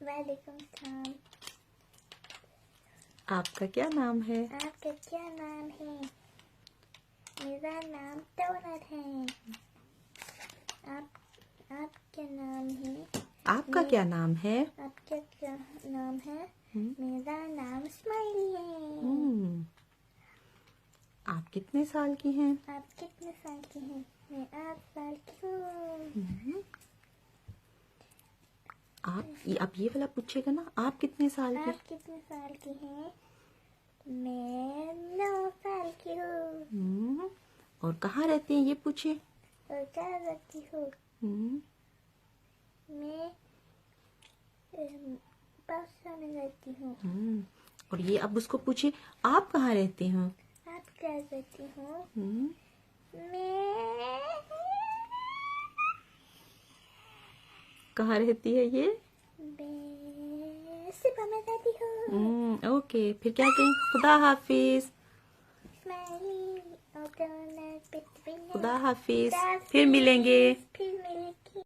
वालेकुम सलाम। आपका क्या नाम है? आपका क्या नाम है? मेरा नाम टोनर है। आपका नाम है? आपका क्या नाम है? आपका क्या नाम है? मेरा नाम स्माइली है। आप कितने साल की हैं? आप कितने साल की हैं? मैं 8 साल की हूँ। आप ये वाला पूछेगा ना, आप कितने साल की? आप कितने साल की हैं? मैं 9 साल की हूँ। और कहाँ रहते हैं ये पूछे। और क्या करती हूँ? मैं पास्ता में रहती हूँ। और ये अब उसको पूछे, आप कहाँ रहते हो? आप क्या करती हो? मैं कहाँ रहती है ये? सिपा में रहती हूँ। ओके, फिर क्या कहें? खुदा हाफिज। स्माइली और खुदा हाफिज, फिर मिलेंगे।